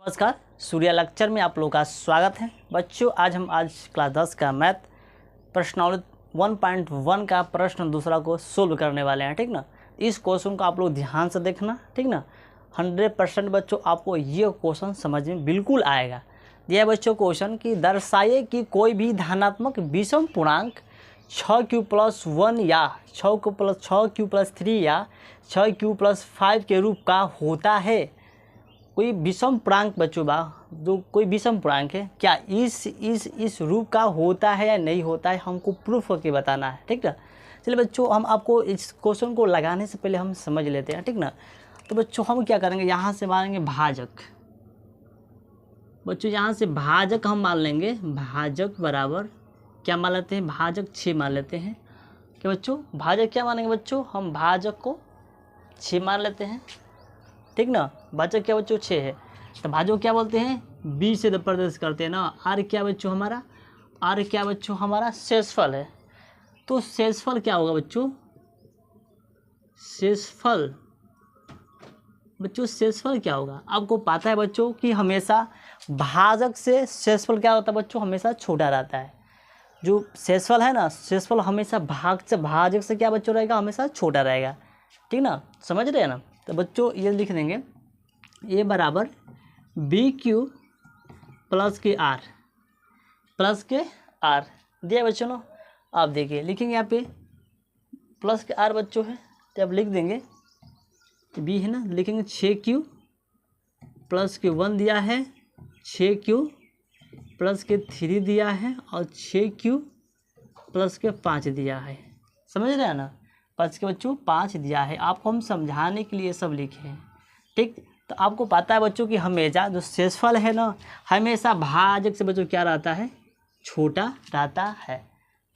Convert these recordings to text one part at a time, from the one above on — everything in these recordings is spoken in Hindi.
नमस्कार, सूर्या लेक्चर में आप लोगों का स्वागत है। बच्चों आज क्लास 10 का मैथ प्रश्नावली 1.1 का प्रश्न दूसरा को सोल्व करने वाले हैं। ठीक ना, इस क्वेश्चन को आप लोग ध्यान से देखना। ठीक ना, 100% बच्चों आपको ये क्वेश्चन समझ में बिल्कुल आएगा। दिया बच्चों क्वेश्चन कि दर्शाइए कि कोई भी धनात्मक विषम पूर्णांक 6q+1 या 6q+3 या 6q+5 के रूप का होता है। कोई विषम पूर्णांक बच्चों जो कोई विषम पूर्णांक है क्या इस रूप का होता है या नहीं होता है, हमको प्रूफ करके बताना है। ठीक ना, चलिए बच्चों हम आपको इस क्वेश्चन को लगाने से पहले हम समझ लेते हैं। ठीक ना, तो बच्चों हम क्या करेंगे, यहाँ से मानेंगे भाजक। बच्चों यहाँ से भाजक हम मान लेंगे, भाजक बराबर क्या मान लेते हैं, भाजक 6 मान लेते हैं। क्या बच्चों भाजक क्या मानेंगे बच्चों, हम भाजक को 6 मान लेते हैं। ठीक ना, भाजक क्या बच्चों 6 है, तो भाजक क्या बोलते हैं, बी से प्रदर्शित करते हैं ना। आर क्या बच्चों हमारा, आर क्या बच्चों हमारा शेषफल है। तो शेषफल क्या होगा बच्चों, शेषफल बच्चों शेषफल क्या होगा, आपको पता है बच्चों कि हमेशा भाजक से शेषफल क्या होता है बच्चों, हमेशा छोटा रहता है। जो शेषफल है ना, शेषफल हमेशा भाजक से क्या बच्चों रहेगा, हमेशा छोटा रहेगा। ठीक ना, समझ रहे हैं ना। तो बच्चों ये लिख देंगे ए बराबर BQ प्लस के आर दिया बच्चों ना। आप देखिए लिखेंगे यहाँ पे प्लस के आर बच्चों है, तो अब लिख देंगे बी है ना, लिखेंगे 6Q प्लस के 1 दिया है, 6Q प्लस के 3 दिया है और 6Q प्लस के 5 दिया है। समझ रहे हैं ना, प्लस के बच्चों 5 दिया है। आपको हम समझाने के लिए सब लिखे हैं। ठीक, तो आपको पता है बच्चों कि हमेशा जो शेषफल है ना, हमेशा भाजक से बच्चों क्या रहता है, छोटा रहता है।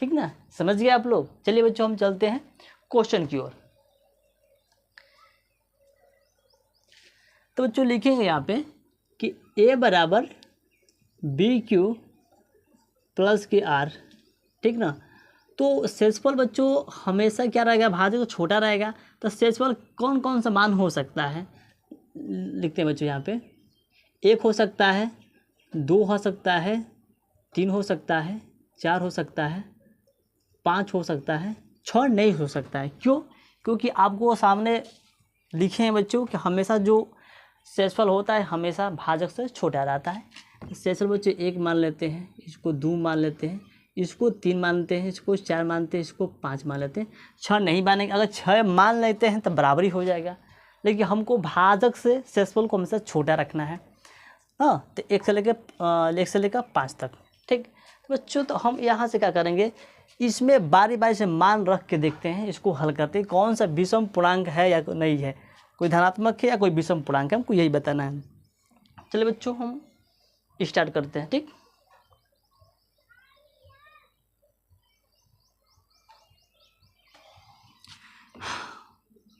ठीक ना, समझ गए आप लोग। चलिए बच्चों हम चलते हैं क्वेश्चन की ओर। तो बच्चों लिखेंगे यहाँ पे कि ए बराबर BQ प्लस के आर। ठीक ना, तो शेषफल बच्चों हमेशा क्या रहेगा, भाजक तो छोटा रहेगा। तो शेषफल कौन कौन सा मान हो सकता है, लिखते हैं बच्चों यहाँ पे 1 हो सकता है, 2 हो सकता है, 3 हो सकता है, 4 हो सकता है, 5 हो सकता है, 6 नहीं हो सकता है। क्यों, क्योंकि आपको सामने लिखे हैं बच्चों कि हमेशा जो शेषफल होता है हमेशा भाजक से छोटा रहता है। शेषफल बच्चों 1 मान लेते हैं, इसको 2 मान लेते हैं, इसको 3 मानते हैं, इसको 4 मानते हैं, इसको 5 मान लेते हैं, 6 नहीं मानेंगे। अगर 6 मान लेते हैं तो बराबरी हो जाएगा, लेकिन हमको भाजक से शेषफल को हमेशा छोटा रखना है। हाँ, तो 1 से लेकर 5 तक। ठीक, तो बच्चों तो हम यहाँ से क्या करेंगे, इसमें बारी बारी से मान रख के देखते हैं, इसको हल करते हैं कौन सा विषम पूर्णांक है या नहीं है, कोई धनात्मक है या कोई विषम पूर्णांक है, हमको यही बताना है। चलिए बच्चों हम स्टार्ट करते हैं। ठीक,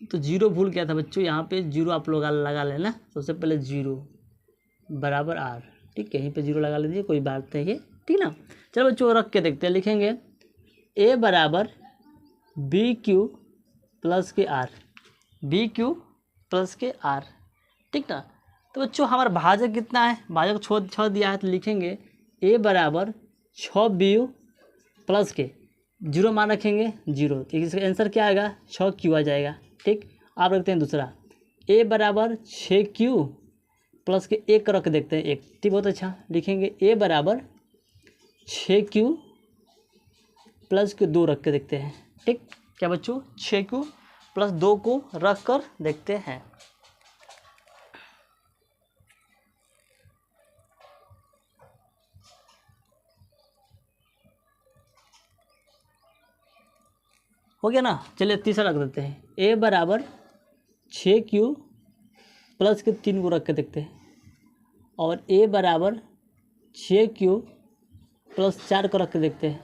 तो 0 भूल गया था बच्चों, यहाँ पे 0 आप लोग लगा लेना। सबसे पहले 0 बराबर आर। ठीक, यहीं पे 0 लगा लीजिए, कोई बात नहीं है। ठीक ना, चलो बच्चों रख के देखते हैं। लिखेंगे ए बराबर BQ प्लस के आर, BQ प्लस के आर। ठीक ना, तो बच्चों हमारा भाजक कितना है, भाजक 6 दिया है, तो लिखेंगे ए बराबर 6BU प्लस के 0 मान रखेंगे 0, तो इसका आंसर क्या आएगा, 6Q आ जाएगा। ठीक, आप रखते हैं दूसरा ए बराबर 6Q प्लस के 1 रख देखते हैं 1। ठीक, बहुत अच्छा, लिखेंगे ए बराबर 6Q प्लस के 2 रख के देखते हैं। ठीक, क्या बच्चों 6Q प्लस 2 को रख कर देखते हैं। हो गया ना, चलिए तीसरा रख देते हैं ए बराबर 6Q प्लस के 3 को रख के देखते हैं, और ए बराबर 6Q प्लस 4 को रख के देखते हैं,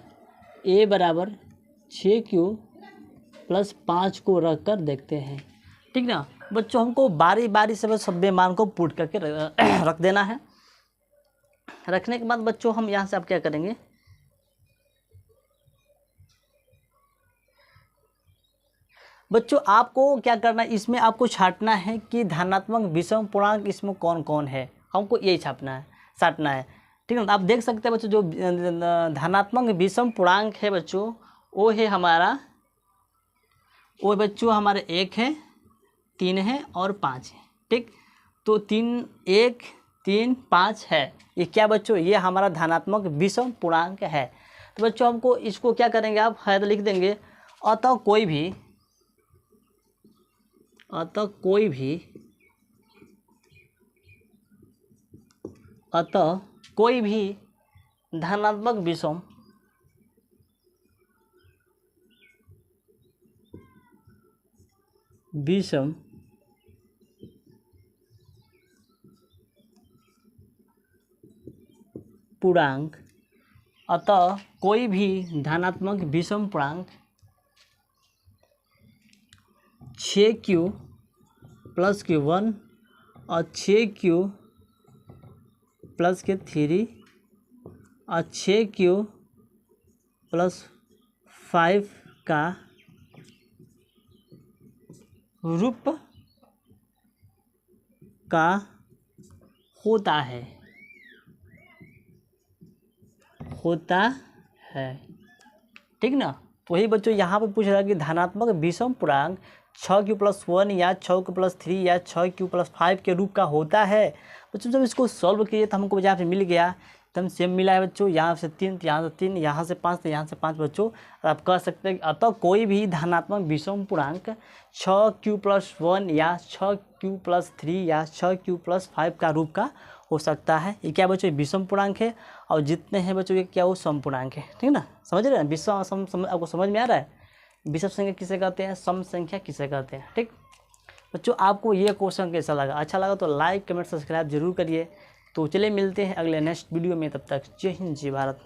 ए बराबर 6Q प्लस 5 को रख कर देखते हैं। ठीक ना बच्चों, हमको बारी बारी से बस सब मान को पुट करके रख देना है। रखने के बाद बच्चों हम यहाँ से आप क्या करेंगे, बच्चों आपको क्या करना है, इसमें आपको छांटना है कि धनात्मक विषम पूर्णांक इसमें कौन कौन है। हमको यही छापना है, साटना है, ठीक है ना। आप देख सकते हैं बच्चों जो धनात्मक विषम पूर्णांक है बच्चों, वो है हमारा, वो बच्चों हमारे 1 है, 3 है और 5 है, ठीक। तो 3, 1, 3, 5 है, ये क्या बच्चों, ये हमारा धनात्मक विषम पूर्णांक है। तो बच्चों हमको इसको क्या करेंगे, आप है तो लिख देंगे, अतः कोई भी धनात्मक विषम पूर्णांक, अतः कोई भी धनात्मक विषम पूर्णांक 6q प्लस के 1 और 6q प्लस के 3 और 6q प्लस 5 का रूप का होता है, ठीक ना। तो वही बच्चों यहाँ पर पूछ रहा है कि धनात्मक विषम पूर्णांक 6q प्लस 1 या 6q प्लस 3 या 6q प्लस 5 के रूप का होता है। बच्चों जब इसको सॉल्व किए तो हमको यहाँ पे मिल गया, एकदम सेम मिला है बच्चों, यहाँ से 3 तो यहाँ से 3, यहाँ से 5 तो यहाँ से 5 बच्चों। और आप कह सकते हैं कि अतः कोई भी धनात्मक विषम पूर्णांक 6q प्लस 1 या 6q प्लस 3 या 6q प्लस 5 का रूप का हो सकता है। ये क्या बच्चों, विषम पूर्णांक है, और जितने हैं बच्चों ये क्या, वो सम पूर्णांक है, ठीक ना। समझ रहे हैं, विषम सम आपको समझ में आ रहा है। विषम संख्या किसे कहते हैं, सम संख्या किसे कहते हैं, ठीक। बच्चों आपको ये क्वेश्चन कैसा लगा, अच्छा लगा तो लाइक कमेंट सब्सक्राइब जरूर करिए। तो चलिए मिलते हैं अगले नेक्स्ट वीडियो में, तब तक जय हिंद जय भारत।